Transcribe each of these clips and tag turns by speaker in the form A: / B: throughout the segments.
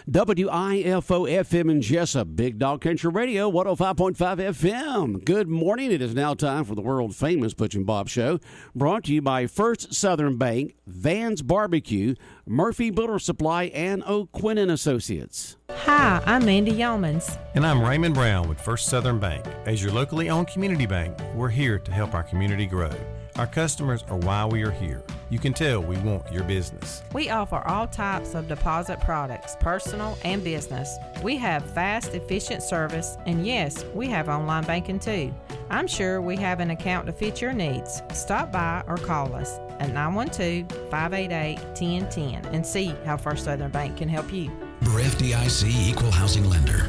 A: WIFO-FM in Jesup, Big Dog Country Radio, 105.5 FM. Good morning. It is now time for the world-famous Butch and Bob Show, brought to you by First Southern Bank, Van's Barbecue, Murphy Builder Supply, and O'Quinn & Associates.
B: Hi, I'm Mandy Yeomans.
C: And I'm Raymond Brown with First Southern Bank. As your locally owned community bank, we're here to help our community grow. Our customers are why we are here. You can tell we want your business.
B: We offer all types of deposit products, personal and business. We have fast, efficient service, and yes, we have online banking too. I'm sure we have an account to fit your needs. Stop by or call us at 912-588-1010 and see how First Southern Bank can help you.
D: We're FDIC Equal Housing Lender.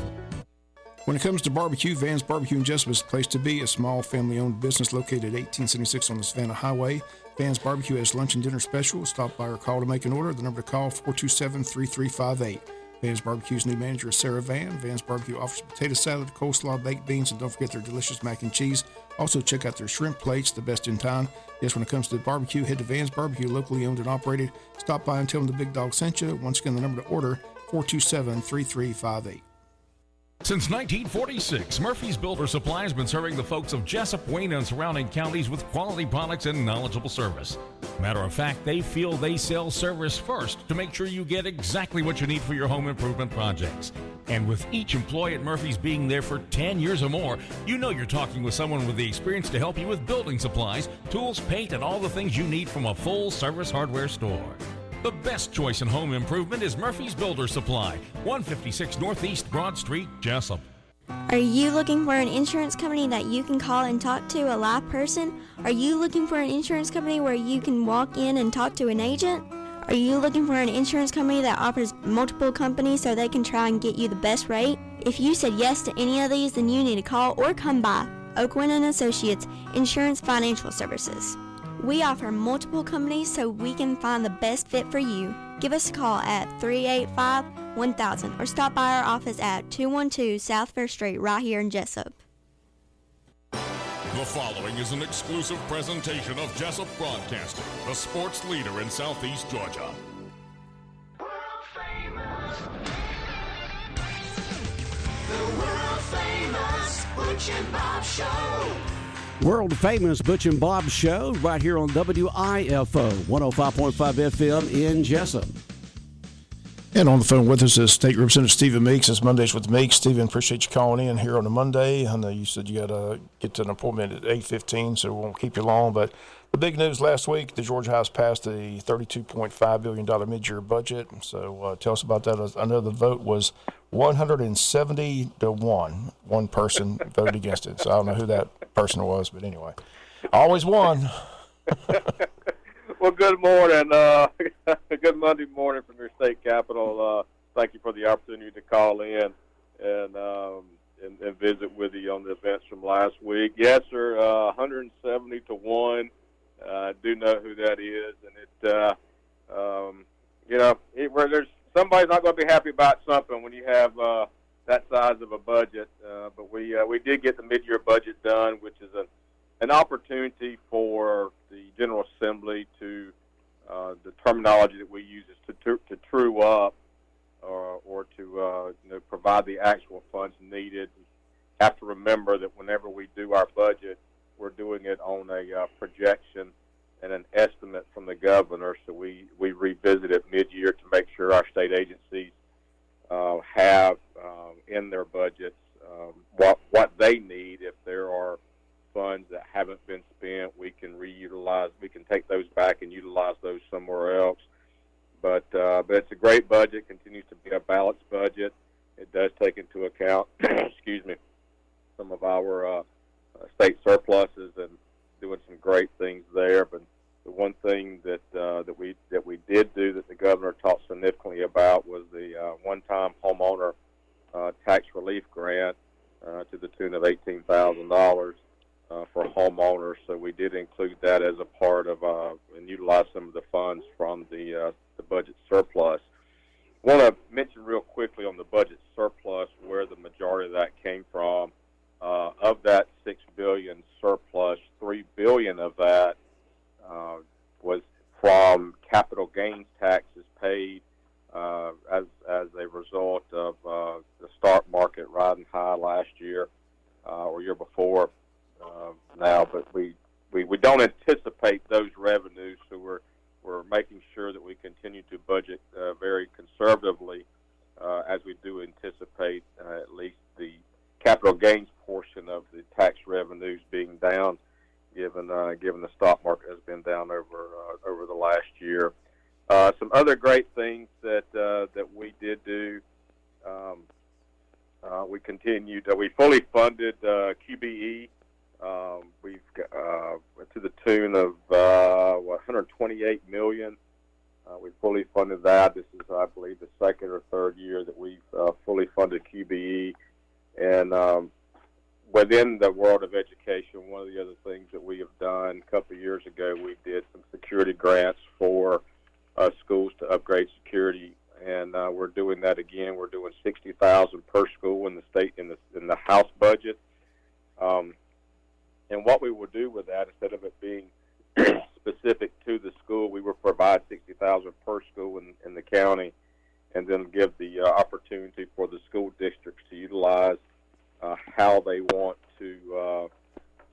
E: When it comes to barbecue, Van's Barbecue in Jesup is the place to be. A small family-owned business located at 1876 on the Savannah Highway. Van's Barbecue has lunch and dinner specials. Stop by or call to make an order. The number to call, 427-3358. Van's Barbecue's new manager is Sarah Van. Van's Barbecue offers potato salad, coleslaw, baked beans, and don't forget their delicious mac and cheese. Also, check out their shrimp plates, the best in town. Yes, when it comes to barbecue, head to Van's Barbecue, locally owned and operated. Stop by and tell them the Big Dog sent you. Once again, the number to order, 427-3358.
F: Since 1946, Murphy's Builder Supply has been serving the folks of Jesup, Wayne, and surrounding counties with quality products and knowledgeable service. Matter of fact, they feel they sell service first to make sure you get exactly what you need for your home improvement projects. And with each employee at Murphy's being there for 10 years or more, you know you're talking with someone with the experience to help you with building supplies, tools, paint, and all the things you need from a full-service hardware store. The best choice in home improvement is Murphy's Builder Supply, 156 Northeast Broad Street, Jesup.
G: Are you looking for an insurance company that you can call and talk to a live person? Are you looking for an insurance company where you can walk in and talk to an agent? Are you looking for an insurance company that offers multiple companies so they can try and get you the best rate? If you said yes to any of these, then you need to call or come by O'Quinn & Associates Insurance Financial Services. We offer multiple companies so we can find the best fit for you. Give us a call at 385-1000 or stop by our office at 212 South Fair Street right here in Jesup.
H: The following is an exclusive presentation of Jesup Broadcasting, the sports leader in Southeast Georgia.
I: World famous. The world famous Butch and Bob Show.
A: World-famous Butch and Bob Show right here on WIFO, 105.5 FM in Jesup.
E: And on the phone with us is State Representative Stephen Meeks. It's Mondays with Meeks. Stephen, appreciate you calling in here on a Monday. I know you said you got to get to an appointment at 8:15, so we won't keep you long. But the big news last week, the Georgia House passed a $32.5 billion mid-year budget. So tell us about that. I know the vote was 170 to 1. One person voted against it. So I don't know who that person was, but anyway, always won.
J: Well, good morning. Good Monday morning from your state capital. Thank you for the opportunity to call in and visit with you on the events from last week. Yes, sir, 170 to 1. I do know who that is, and where there's somebody's not going to be happy about something when you have that size of a budget. But we did get the mid-year budget done, which is an opportunity for the General Assembly to the terminology that we use is to true up or to provide the actual funds needed. We have to remember that whenever we do our budget, we're doing it on a projection and an estimate from the governor. So we revisit it mid-year to make sure our state agencies have in their budgets what they need. If there are funds that haven't been spent, we can reutilize. We can take those back and utilize those somewhere else. But it's a great budget. Continues to be a balanced budget. It does take into account, some of our state surpluses and doing some great things there. But the one thing that we did do that the governor talked significantly about was the one-time homeowner tax relief grant to the tune of $18,000 for homeowners. So we did include that as a part of and utilize some of the funds from the budget surplus. I want to mention real quickly on the budget surplus where the majority of that came from. Of that $6 billion surplus, $3 billion of that was from capital gains taxes paid as a result of the stock market riding high last year or year before now. But we don't anticipate those revenues, so we're making sure that we continue to budget very conservatively as we do anticipate at least the capital gains portion of the tax revenues being down, given the stock market has been down over the last year. Some other great things that we did do. We continued. We fully funded QBE. We've to the tune of $128 million. We fully funded that. This is, I believe, the second or third year that we've fully funded QBE. And within the world of education, one of the other things that we have done a couple of years ago, we did some security grants for schools to upgrade security, and we're doing that again. We're doing $60,000 per school in the state in the House budget. And what we will do with that, instead of it being specific to the school, we will provide $60,000 per school in the county, and then give the opportunity for the school districts to utilize how they want to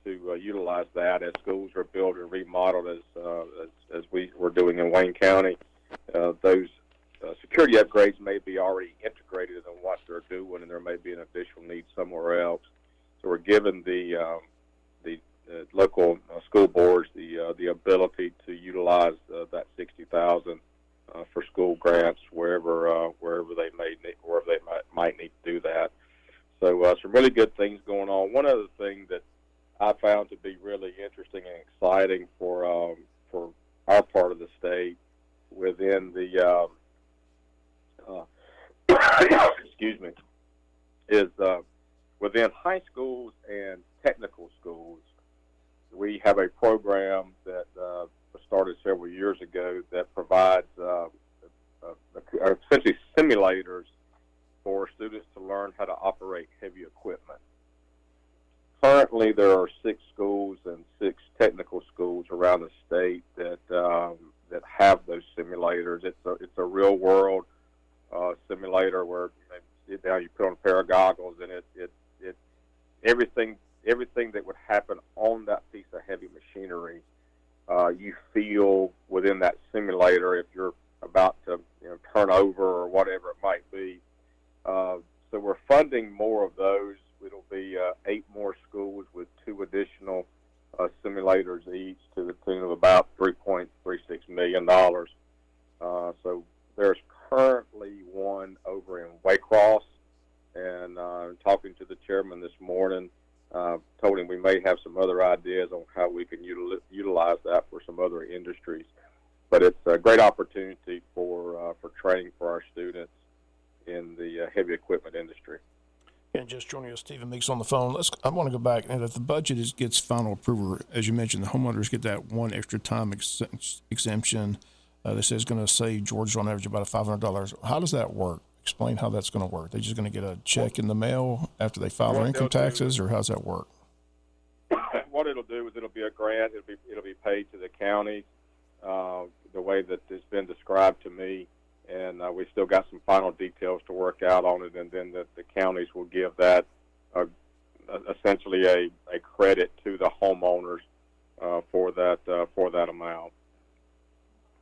J: utilize that as schools are built and remodeled, as we were doing in Wayne County. Those security upgrades may be already integrated in what they're doing, and there may be an additional need somewhere else. So we're giving the local school boards the ability to utilize that $60,000 for school grants wherever they might need to do that. So some really good things going on. One other thing that I found to be really interesting and exciting for our part of the state within the excuse me, is within high schools and technical schools, we have a program that started several years ago that provides essentially simulators for students to learn how to operate heavy equipment. Currently, there are 6 schools and 6 technical schools around the state that have those simulators. It's a real world simulator where you sit down, you put on a pair of goggles, and it everything that would happen on that piece of heavy machinery, you feel within that simulator if you're about to turn over or whatever it might be. So we're funding more of those. It'll be 8 more schools with 2 additional simulators each, to the tune of about $3.36 million. So there's currently one over in Waycross, and talking to the chairman this morning, told him we may have some other ideas on how we can utilize that for some other industries. But it's a great opportunity for training for our students in the heavy equipment industry.
E: And just joining us, Stephen Meeks on the phone. I want to go back, and if the budget gets final approval, as you mentioned, the homeowners get that one extra time exemption. They say it's going to save Georgia on average about $500. How does that work? Explain how that's going to work. They're just going to get a check in the mail after they file their income taxes, or how's that work?
J: What it'll do is it'll be a grant. It'll be paid to the county the way that it's been described to me. And we still got some final details to work out on it, and then the counties will give that essentially a credit to the homeowners for that amount.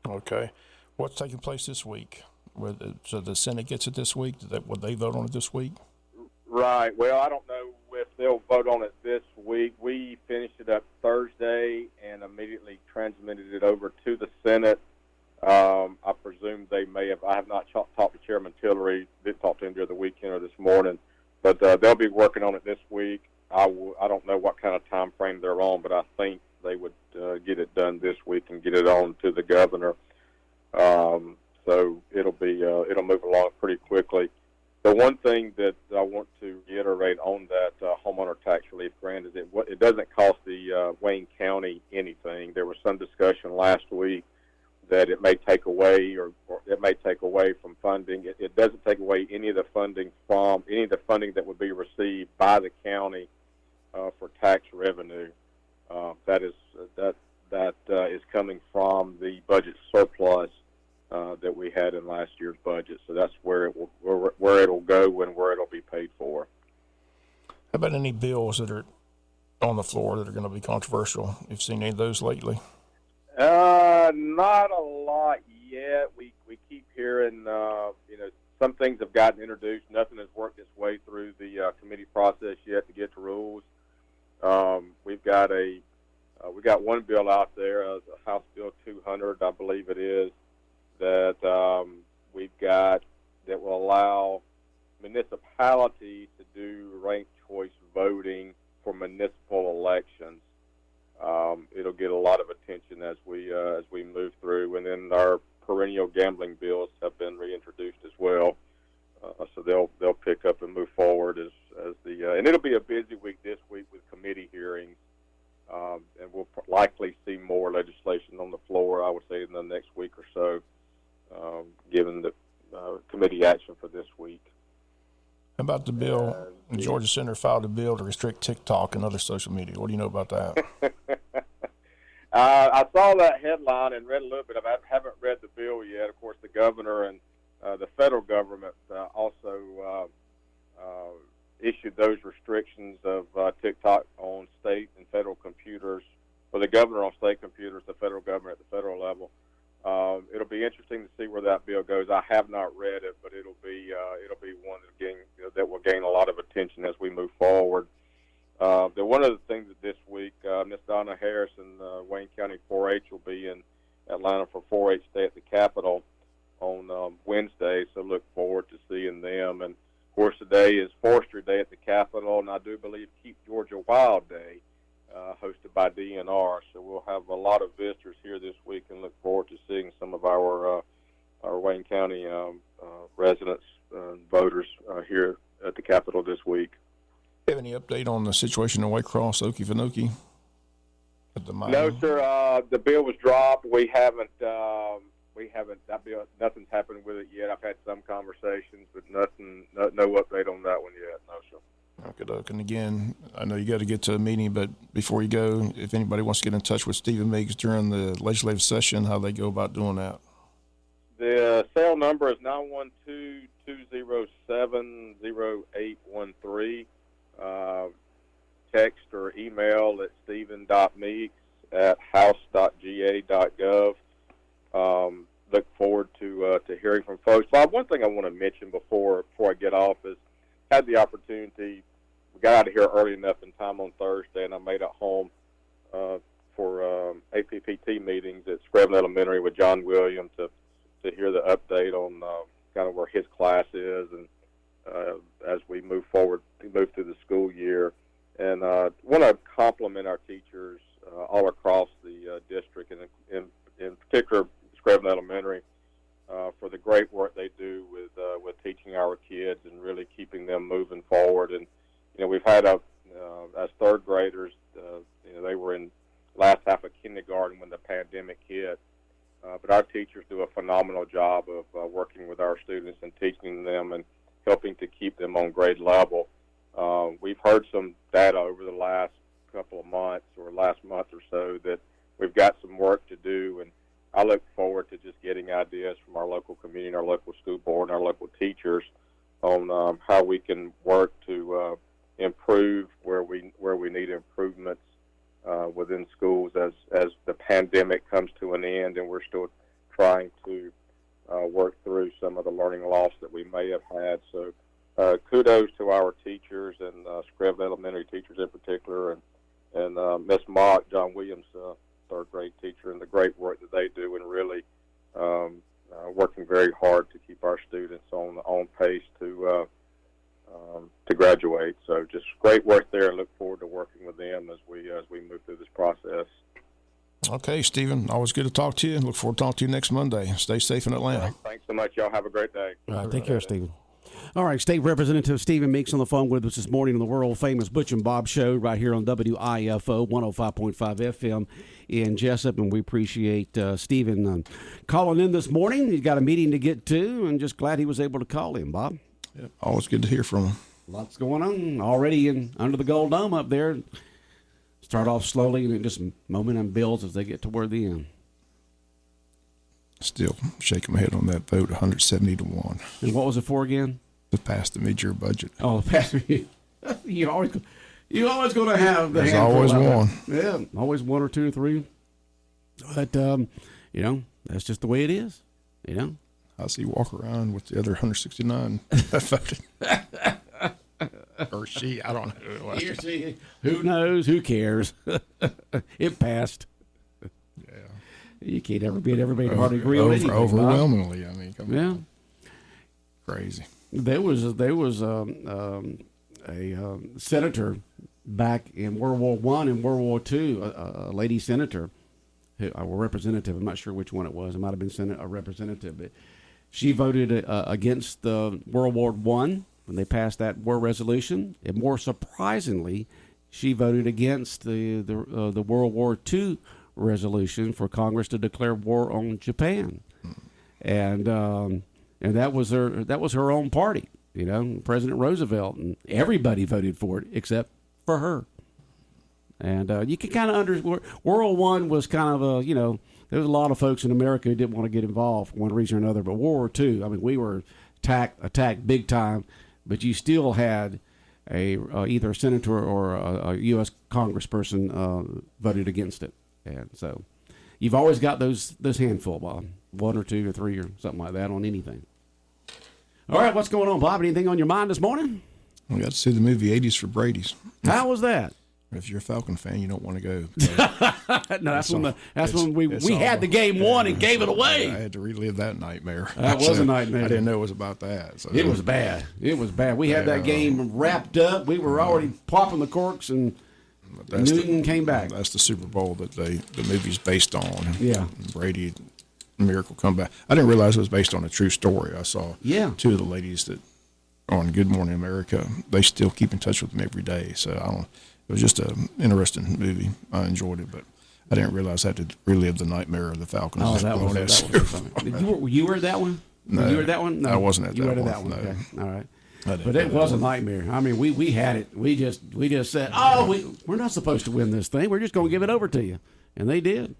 E: Okay. What's taking place this week? So the Senate gets it this week? Would they vote on it this week?
J: Right. Well, I don't know if they'll vote on it this week. We finished it up Thursday and immediately transmitted it over to the Senate. I presume they may have. I have not talked to Chairman Tillery. Didn't talk to him during the weekend or this morning, but they'll be working on it this week. I don't know what kind of time frame they're on, but I think they would get it done this week and get it on to the governor. So it'll move along pretty quickly. The one thing that I want to reiterate on that homeowner tax relief grant is it doesn't cost the Wayne County anything. There was some discussion last week that it may take away or it may take away from funding. It doesn't take away any of the funding that would be received by the county for tax revenue. That is coming from the budget surplus that we had in last year's budget. So that's where it'll go and where it'll be paid for.
E: How about any bills that are on the floor that are going to be controversial? You've seen any of those lately?
J: Not a lot yet. We keep hearing, some things have gotten introduced. Nothing has worked its way through the committee process yet to get to rules. We've got one bill out there, House Bill 200, I believe it is, that we've got that will allow municipalities to do ranked choice voting for municipal elections. It'll get a lot of attention as we move through, and then our perennial gambling bills have been reintroduced as well. So they'll pick up and move forward as and it'll be a busy week this week with committee hearings, and we'll likely see more legislation on the floor, I would say, in the next week or so, given the committee action for this week.
E: How about the bill? The Georgia Center filed a bill to restrict TikTok and other social media. What do you know about that?
J: I saw that headline and read a little bit of it. I haven't read the bill yet. Of course, the governor and the federal government also issued those restrictions of TikTok on state and federal computers, or the governor on state computers, the federal government at the federal level. It'll be interesting to see where that bill goes. I have not read it, but it'll be one that will gain a lot of attention as we move forward. One of the things that this week, Miss Donna Harris and Wayne County 4-H will be in Atlanta for 4-H Day at the Capitol on Wednesday, so look forward to seeing them. And, of course, today is Forestry Day at the Capitol, and I do believe Keep Georgia Wild Day, hosted by DNR. So we'll have a lot of visitors here this week and look forward to seeing some of our Wayne County residents and voters here at the Capitol this week.
E: Do you have any update on the situation in Waycross, Okefenokee?
J: No, sir. The bill was dropped. We haven't. That bill, nothing's happened with it yet. I've had some conversations, but nothing. No update on that one yet. No, sir.
E: Okay, and again, I know you got to get to a meeting, but before you go, if anybody wants to get in touch with Stephen Meeks during the legislative session, how they go about doing that?
J: The cell number is 912-207-0813. Text or email at stephen.meeks@house.ga.gov. Look forward to hearing from folks. Bob, one thing I want to mention before I get off is had the opportunity. We got out of here early enough in time on Thursday, and I made it home for APPT meetings at Scriven Elementary with John Williams to hear the update on kind of where his class is and as we move forward, move through the school year. And want to compliment our teachers all across the district, and in particular Scriven Elementary, for the great work they do with teaching our kids and really keeping them moving forward. And we've had as third graders, they were in last half of kindergarten when the pandemic hit. But our teachers do a phenomenal job of working with our students and teaching them and helping to keep them on grade level. We've heard some data over the last couple of months or last month or so that we've got some work to do, and I look forward to just getting ideas from our local community, our local school board, and our local teachers on how we can work to improve where we need improvements within schools as the pandemic comes to an end, and we're still trying to work through some of the learning loss that we may have had. So kudos to our teachers and Scriven Elementary teachers in particular, and Miss Mock, John Williams, third grade teacher, and the great work that they do, and really working very hard to keep our students on pace to graduate. So just great work there, and look forward to working with them as we move through this process.
E: Okay, Stephen, always good to talk to you. Look forward to talking to you next Monday. Stay safe in Atlanta.
J: Right, thanks so much. Y'all have a great day.
A: All right, take care, Stephen. All right, State Representative Stephen Meeks on the phone with us this morning on the world-famous Butch and Bob Show right here on WIFO 105.5 FM in Jesup, and we appreciate Stephen calling in this morning. He's got a meeting to get to, and just glad he was able to call in, Bob.
E: Yep, always good to hear from him.
A: Lots going on already under the Gold Dome up there. Start off slowly, and it just momentum builds as they get toward the end.
E: Still shaking my head on that vote, 170-1.
A: And what was it for again?
E: To pass the mid-year budget.
A: Oh, you always going to have the
E: There's
A: handful
E: always
A: out there.
E: one.
A: Yeah, always one or two or three. But that's just the way it is.
E: I see you walk around with the other 169 voted. Or she, I don't know.
A: He or she, who knows? Who cares? It passed.
E: Yeah.
A: You can't ever beat everybody to hardly agree on anything.
E: Overwhelmingly, I mean, come
A: yeah.
E: on. Crazy.
A: There was a senator back in World War I and World War II, a lady senator, a representative. I'm not sure which one it was. It might have been a representative, but she voted against World War I when they passed that war resolution. And more surprisingly, she voted against the World War II resolution for Congress to declare war on Japan, and that was her own party. President Roosevelt, and everybody voted for it except for her. And you can kind of understand. World War I was kind of there was a lot of folks in America who didn't want to get involved for one reason or another. But World War II, I mean, we were attacked big time, but you still had either a senator or a U.S. congressperson voted against it. And so you've always got those handful, Bob, 1 or 2 or 3 or something like that on anything. All right, what's going on, Bob? Anything on your mind this morning?
E: We got to see the movie 80s for Brady's.
A: How was that?
E: If you're a Falcon fan, you don't want to go.
A: No, that's when we had the game won and gave it away.
E: I had to relive that nightmare.
A: That was a nightmare.
E: I didn't know it was about that. So.
A: It was bad. It was bad. We had that game wrapped up. We were already popping the corks, and Newton came back.
E: That's the Super Bowl that the movie's based on.
A: Yeah.
E: Brady, miracle comeback. I didn't realize it was based on a true story. I saw two of the ladies that on Good Morning America. They still keep in touch with them every day. So it was just an interesting movie. I enjoyed it, but I didn't realize I had to relive the nightmare of the Falcons.
A: Oh, that was funny. You were at that one?
E: No,
A: you were at that one? No,
E: I wasn't at that one.
A: You were at that one.
E: No.
A: Okay. All right. But it was a nightmare. I mean, we had it. We just said, we're not supposed to win this thing. We're just going to give it over to you, and they did.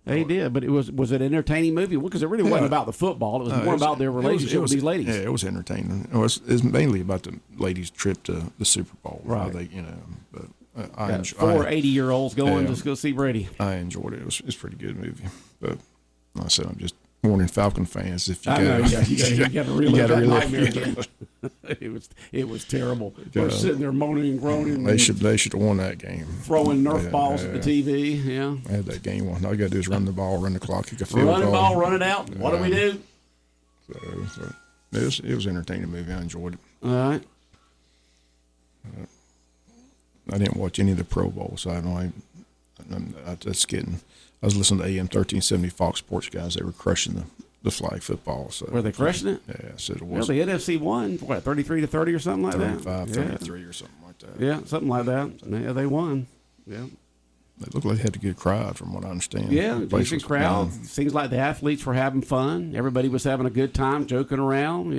A: They did. But was it an entertaining movie? Well, because it really wasn't about the football. It was more about their relationship with these ladies.
E: Yeah, it was entertaining. It was mainly about the ladies' trip to the Super Bowl.
A: Right.
E: But
A: four 80-year-olds going to go see Brady.
E: I enjoyed it. It was a pretty good movie. But like I said, I'm just warning Falcon fans if you
A: you got to relive that nightmare again. It was terrible. We're sitting there moaning and groaning.
E: They should have won that game.
A: Throwing Nerf balls at the TV. Yeah,
E: I had that game one. All you got to do is run the ball, run the clock, kick a field
A: goal. Run the ball, run it out. What do we do?
E: So it was an entertaining movie. I enjoyed it.
A: All right.
E: I didn't watch any of the Pro Bowl, so I was listening to AM 1370 Fox Sports guys. They were crushing the flag football. So
A: were they crushing it?
E: Yeah, I said it was.
A: Well, the NFC won 33-30 or something like
E: 35-33 or something like that.
A: Yeah, something like that. Yeah, they won. Yeah.
E: They looked like they had a good crowd, from what I understand.
A: Yeah, decent crowd. Seems like the athletes were having fun. Everybody was having a good time, joking around,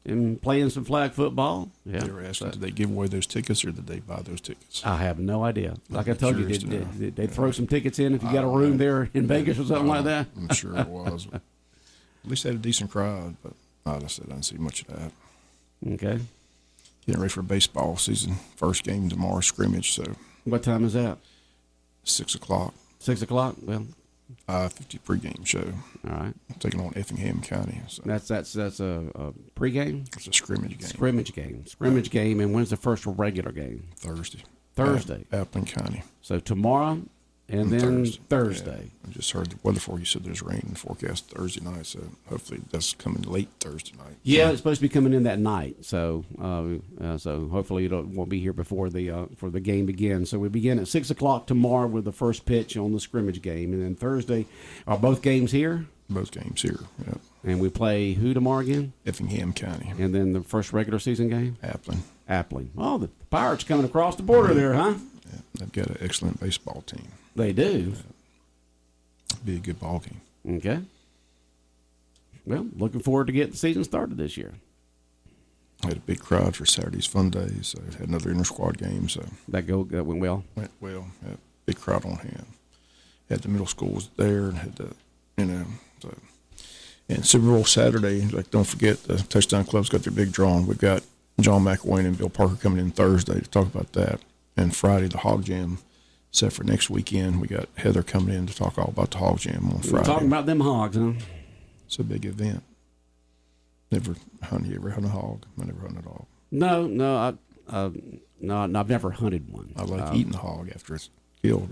A: and playing some flag football. Yeah.
E: They were asking, did they give away those tickets or did they buy those tickets?
A: I have no idea. Like I told you, they'd throw some tickets in if you got a room there in Vegas or something like that.
E: I'm sure it was. At least they had a decent crowd, but like I said, I didn't see much of that.
A: Okay.
E: Getting ready for baseball season. First game tomorrow, scrimmage. So.
A: What time is that?
E: 6 o'clock.
A: 6 o'clock? Well.
E: 50 pregame show.
A: All right.
E: Taking on Effingham County. So.
A: That's a pregame?
E: It's a scrimmage game.
A: Scrimmage game. And when's the first regular game?
E: Thursday.
A: Appling
E: County.
A: So tomorrow and then Thursday.
E: Yeah. I just heard the weather for you said there's rain in the forecast Thursday night, so hopefully that's coming late Thursday night.
A: Yeah, it's supposed to be coming in that night. So so hopefully it won't be here before for the game begins. So we begin at 6 o'clock tomorrow with the first pitch on the scrimmage game, and then Thursday are both games here.
E: Both games here. Yep.
A: And we play who tomorrow again?
E: Effingham County.
A: And then the first regular season game?
E: Appling.
A: Oh, the Pirates coming across the border there, huh?
E: Yeah, they've got an excellent baseball team.
A: They do.
E: Be a good ball game.
A: Okay. Well, looking forward to getting the season started this year.
E: I had a big crowd for Saturday's fun day, so I had another inter-squad game. So
A: that went well?
E: Went well. Had a big crowd on hand. Had the middle schools there and had the So. And Super Bowl Saturday, like, don't forget, the Touchdown Club's got their big drawing. We've got John McElwain and Bill Parker coming in Thursday to talk about that. And Friday, the Hog Jam set for next weekend. We got Heather coming in to talk all about the Hog Jam on Friday.
A: We're talking about them hogs, huh?
E: It's a big event. You ever hunt a hog? I never hunted a hog.
A: No, I've never hunted one.
E: I like eating the hog after it's killed.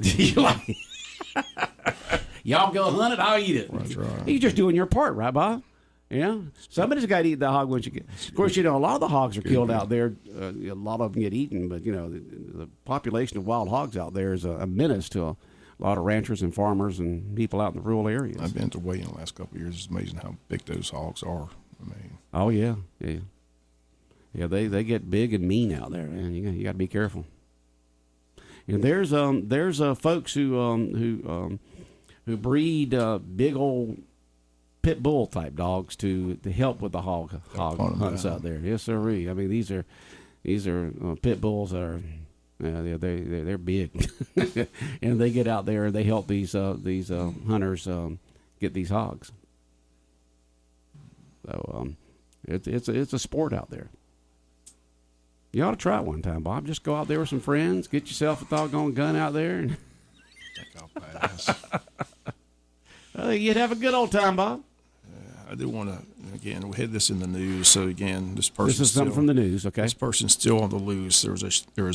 A: Y'all go hunt it, I'll eat it.
E: That's right.
A: You're just doing your part, right, Bob? Yeah. Somebody's got to eat the hog once you get. Of course, a lot of the hogs are killed out there. A lot of them get eaten, but the population of wild hogs out there is a menace to a lot of ranchers and farmers and people out in the rural areas.
E: I've been to weigh in the last couple of years. It's amazing how big those hogs are. I mean.
A: Oh yeah. They get big and mean out there, man. You got to be careful. And there's folks who breed big old pit bull type dogs to help with the hog hunts out there. Yes, sir. I mean, these are pit bulls that are they're big, and they get out there and they help these hunters get these hogs. So it's a sport out there. You ought to try it one time, Bob. Just go out there with some friends, get yourself a doggone gun out there, and I think you'd have a good old time, Bob.
E: I do want to, again, we had this in the news. So, again, this is
A: something from the news, okay?
E: This person's still on the loose. There was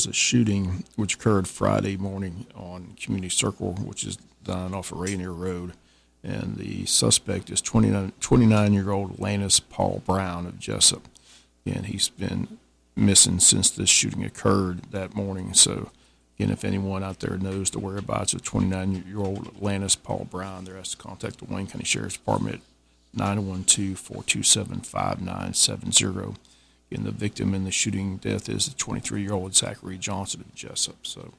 E: a shooting which occurred Friday morning on Community Circle, which is down off of Rainier Road. And the suspect is 29-year-old Lannis Paul Brown of Jesup. And he's been missing since this shooting occurred that morning. So, again, if anyone out there knows the whereabouts of 29-year-old Lannis Paul Brown, they're asked to contact the Wayne County Sheriff's Department at 912-427-5970. Again, the victim in the shooting death is the 23-year-old Zachary Johnson of Jesup. So,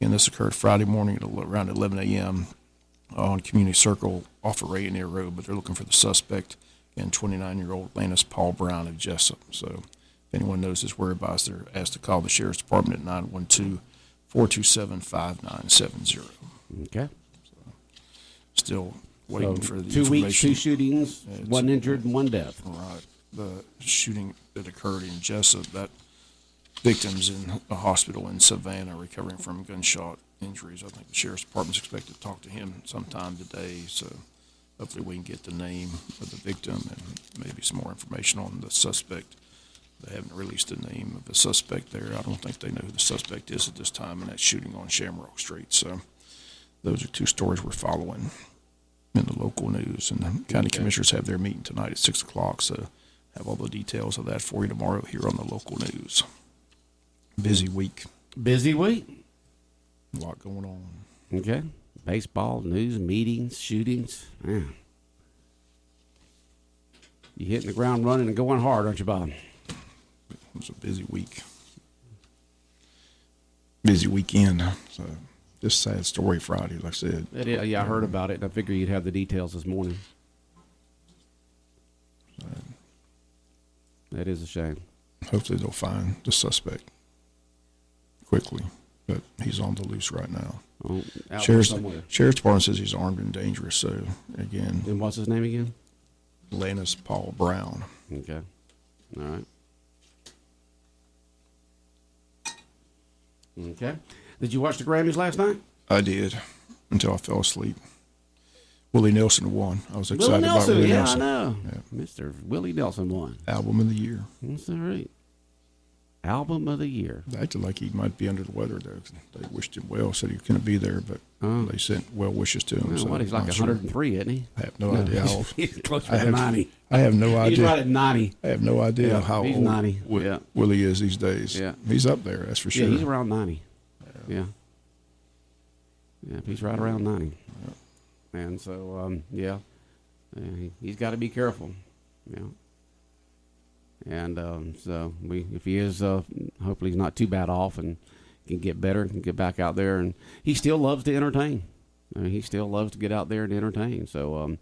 E: again, this occurred Friday morning at around 11 a.m. on Community Circle off of Rainier Road, but they're looking for the suspect, again, 29-year-old Lannis Paul Brown of Jesup. So, if anyone knows his whereabouts, they're asked to call the Sheriff's Department at 912-427-5970.
A: Okay.
E: So, still waiting for the
A: 2
E: information.
A: weeks, 2 shootings, one injured and one death.
E: Right. The shooting that occurred in Jesup, that victim's in a hospital in Savannah recovering from gunshot injuries. I think the Sheriff's Department's expected to talk to him sometime today, so hopefully we can get the name of the victim and maybe some more information on the suspect. They haven't released the name of the suspect there. I don't think they know who the suspect is at this time in that shooting on Shamrock Street. So those are two stories we're following in the local news. And the county commissioners have their meeting tonight at 6 o'clock, so have all the details of that for you tomorrow here on the local news. Busy week.
A: Busy week.
E: A lot going on.
A: Okay. Baseball, news, meetings, shootings. Man. You're hitting the ground running and going hard, aren't you, Bob?
E: It was a busy week. Busy weekend. So just sad story Friday, like I said.
A: Yeah, I heard about it, and I figured you'd have the details this morning. That is a shame.
E: Hopefully they'll find the suspect quickly, but he's on the loose right now.
A: Oh,
E: Sheriff's Department says he's armed and dangerous, so again.
A: And what's his name again?
E: Lannis Paul Brown.
A: Okay. All right. Okay. Did you watch the Grammys last night?
E: I did, until I fell asleep. Willie Nelson won. I was excited about
A: Willie
E: Willie
A: Nelson.
E: Nelson.
A: I know.
E: Yeah.
A: Mr. Willie Nelson won.
E: Album of the year.
A: That's all right. Album of the year.
E: They acted like he might be under the weather, though. They wished him well, said he couldn't be there, but they sent well wishes to him.
A: Well,
E: so
A: he's like 103, isn't he?
E: I have no idea how old.
A: He's closer to 90.
E: I have no idea.
A: He's right at 90.
E: I have no idea how
A: he's
E: old
A: 90.
E: Willie is these days.
A: Yeah.
E: He's up there, that's for sure.
A: Yeah, he's around 90. Yeah. Yeah, he's right around 90.
E: Yeah.
A: And so, he's got to be careful. Yeah. And so if he is, hopefully he's not too bad off and can get better and can get back out there. And he still loves to entertain. I mean, he still loves to get out there and entertain. So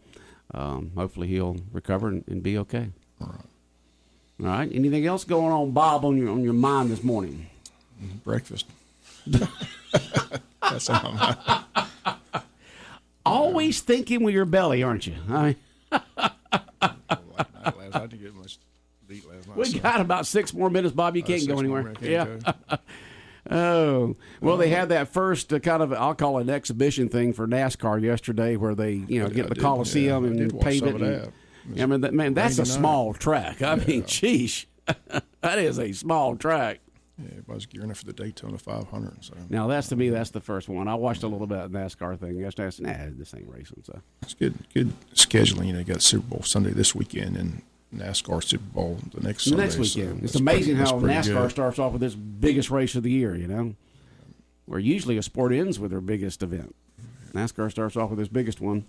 A: hopefully he'll recover and be okay.
E: All right.
A: All right. Anything else going on, Bob, on your mind this morning?
E: Breakfast. That's on my mind.
A: Always thinking with your belly, aren't you? I mean,
E: I didn't get much to eat last night.
A: we got about 6 more minutes, Bob. You can't go anywhere. Oh, well, they had that first kind of, I'll call it an exhibition thing for NASCAR yesterday where they, get the Coliseum and pave it. I mean, that's a small track. I mean, sheesh, that is a small track.
E: Yeah, everybody's gearing up for the Daytona 500. So
A: now, that's to me, that's the first one. I watched a little bit of the NASCAR thing yesterday. I said, this ain't racing. So
E: it's good scheduling. You got Super Bowl Sunday this weekend and NASCAR Super Bowl the next Sunday.
A: Next weekend. So it's amazing how NASCAR starts off with this biggest race of the year, where usually a sport ends with their biggest event. NASCAR starts off with its biggest one.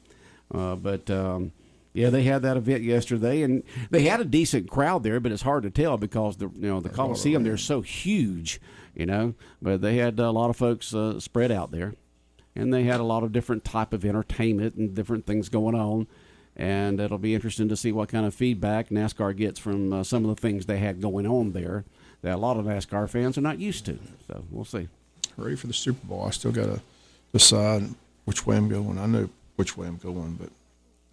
A: Yeah, they had that event yesterday, and they had a decent crowd there, but it's hard to tell because the Coliseum there is so huge, But they had a lot of folks spread out there, and they had a lot of different type of entertainment and different things going on, and it'll be interesting to see what kind of feedback NASCAR gets from some of the things they had going on there that a lot of NASCAR fans are not used to. So we'll see.
E: Ready for the Super Bowl. I still got to decide which way I'm going. I know which way I'm going, but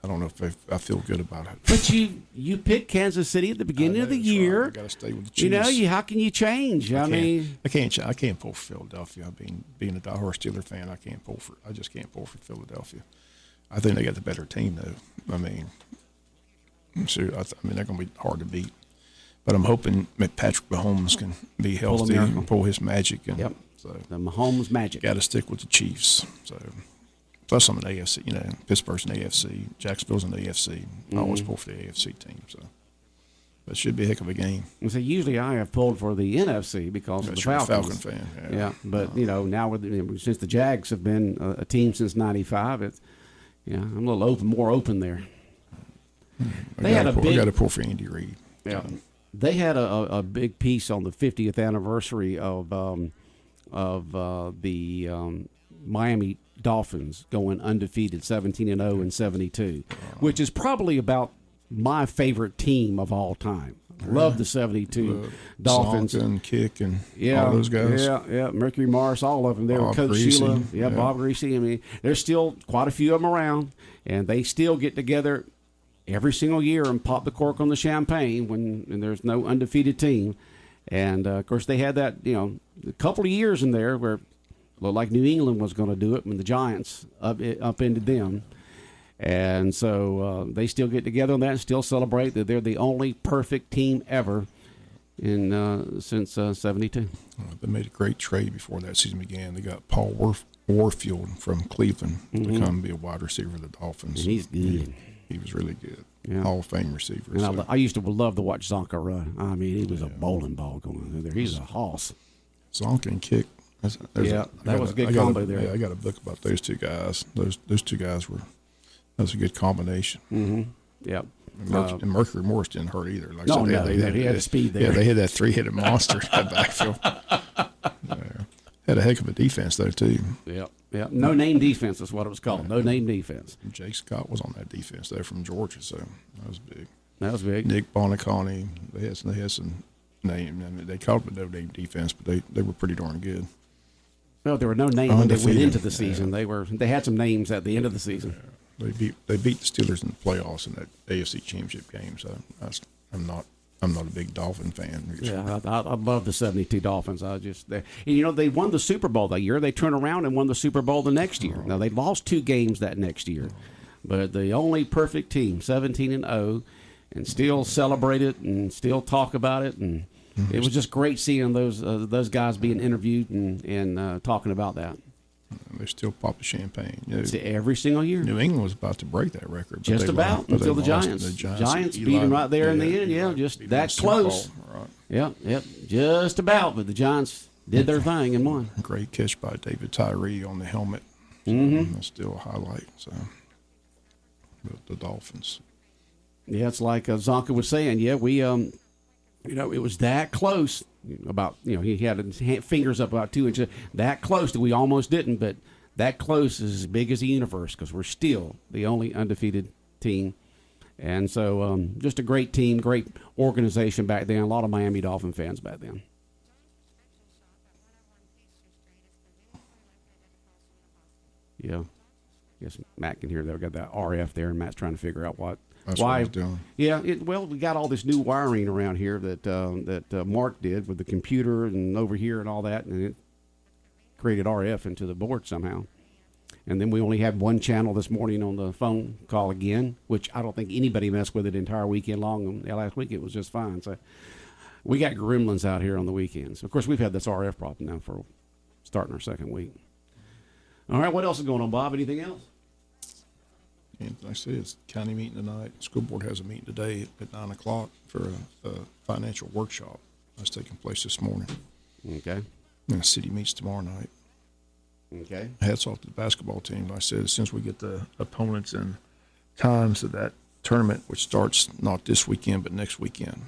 E: I don't know if I feel good about it.
A: But you picked Kansas City at the beginning of the year.
E: Right. I got to stay with the Chiefs.
A: How can you change? I
E: can't pull for Philadelphia. Being a diehard Steeler fan, I just can't pull for Philadelphia. I think they got the better team, though. I mean, they're going to be hard to beat. But I'm hoping that Patrick Mahomes can be healthy and pull his magic. And
A: yep. So the Mahomes magic.
E: Got to stick with the Chiefs. So. Plus, I'm an AFC. Pittsburgh's an AFC. Jacksonville's an AFC. I always pull for the AFC team. So, but it should be a heck of a game.
A: And so usually I have pulled for the NFC because of the Falcons.
E: Falcon fan.
A: Yeah, but now since the Jags have been a team since '95, I'm a little more open there.
E: I got to pull for Andy Reid.
A: Yeah, they had a big piece on the 50th anniversary of the Miami Dolphins going undefeated 17-0 and 72, which is probably about my favorite team of all time. I love the 72 Dolphins.
E: Zonka and Kick and all those guys.
A: Yeah, Mercury Morris, all of them. They were Coach Greasy. Sheila, Bob Greasy. I mean, there's still quite a few of them around, and they still get together every single year and pop the cork on the champagne when there's no undefeated team. And, of course, they had that, a couple of years in there where looked like New England was going to do it when the Giants upended them. And so they still get together on that and still celebrate that they're the only perfect team ever since 72.
E: They made a great trade before that season began. They got Paul Warfield from Cleveland to come be a wide receiver for the Dolphins.
A: And he's good.
E: He was really good. Yeah. Hall of Fame receiver.
A: And I used to love to watch Zonka run. I mean, he was a bowling ball going through there. He's a hoss.
E: Zonka and Kick.
A: That was a good combo there.
E: Yeah, I got a book about those two guys. Those two guys that was a good combination.
A: Mm-hmm. Yeah.
E: And Mercury Morris didn't hurt either.
A: He had speed there.
E: Yeah, they had that three-headed monster in that backfield. Had a heck of a defense there too.
A: Yeah. No-name defense is what it was called. No-name defense.
E: And Jake Scott was on that defense there from Georgia, so that was big.
A: Nick
E: Bonaconi. They had some name. I mean, they called it no-name defense, but they were pretty darn good.
A: Well, there were no names when they went into the season. They had some names at the end of the season.
E: Yeah. They beat the Steelers in the playoffs in that AFC Championship game. So I'm not a big Dolphin fan.
A: Yeah, I love the 72 Dolphins. They won the Super Bowl that year. They turned around and won the Super Bowl the next year. Now they lost 2 games that next year, but the only perfect team, 17-0, and still celebrate it and still talk about it and. It was just great seeing those guys being interviewed and talking about that.
E: They still pop the champagne.
A: Every single year.
E: New England was about to break that record.
A: Just about until the Giants. Giants beat them right there in the end. Yeah, just that close.
E: Right.
A: Yep, just about. But the Giants did their thing and won.
E: Great catch by David Tyree on the helmet. That's still a highlight. So the Dolphins.
A: Yeah, it's like Zonka was saying. Yeah, we it was that close. About he had his fingers up about 2 inches. That close that we almost didn't, but that close is as big as the universe because we're still the only undefeated team. And so, just a great team, great organization back then. A lot of Miami Dolphin fans back then. Yeah, guess Matt can hear that. We got that RF there, and Matt's trying to figure out why.
E: What I was doing.
A: Yeah, we got all this new wiring around here that Mark did with the computer and over here and all that, and it created RF into the board somehow. And then we only had one channel this morning on the phone call again, which I don't think anybody messed with it the entire weekend long. Last week it was just fine. So we got gremlins out here on the weekends. Of course, we've had this RF problem now for starting our second week. All right, what else is going on, Bob? Anything else?
E: And like I said, it's county meeting tonight. School board has a meeting today at 9 o'clock for a financial workshop that's taking place this morning.
A: Okay.
E: And the city meets tomorrow night.
A: Okay.
E: Hats off to the basketball team. Like I said, as soon as we get the opponents and times of that tournament, which starts not this weekend but next weekend,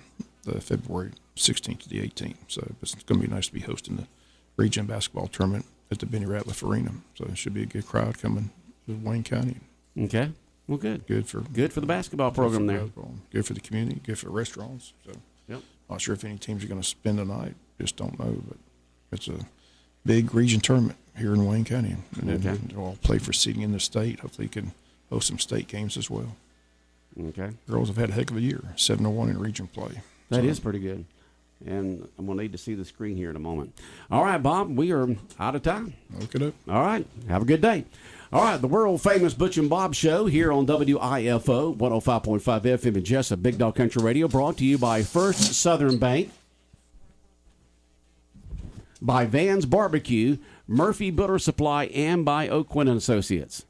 E: the February 16th to the 18th. So it's going to be nice to be hosting the region basketball tournament at the Benny Ratliff Arena. So it should be a good crowd coming to Wayne County.
A: Okay. Well, good.
E: Good for
A: the basketball program there.
E: Good for the community. Good for the restaurants. So,
A: yep.
E: Not sure if any teams are going to spend the night. Just don't know. But it's a big region tournament here in Wayne County, and
A: okay.
E: They'll all play for seeding in the state. Hopefully, you can host some state games as well.
A: Okay.
E: Girls have had a heck of a year. 7-1 in region play.
A: That is pretty good. And I'm going to need to see the screen here in a moment. All right, Bob, we are out of time.
E: Look it up.
A: All right. Have a good day. All right, the world-famous Butch and Bob Show here on WIFO 105.5 FM in Jesup, Big Dog Country Radio, brought to you by First Southern Bank, by Van's Barbecue, Murphy Builder Supply, and by Oak Quinn & Associates.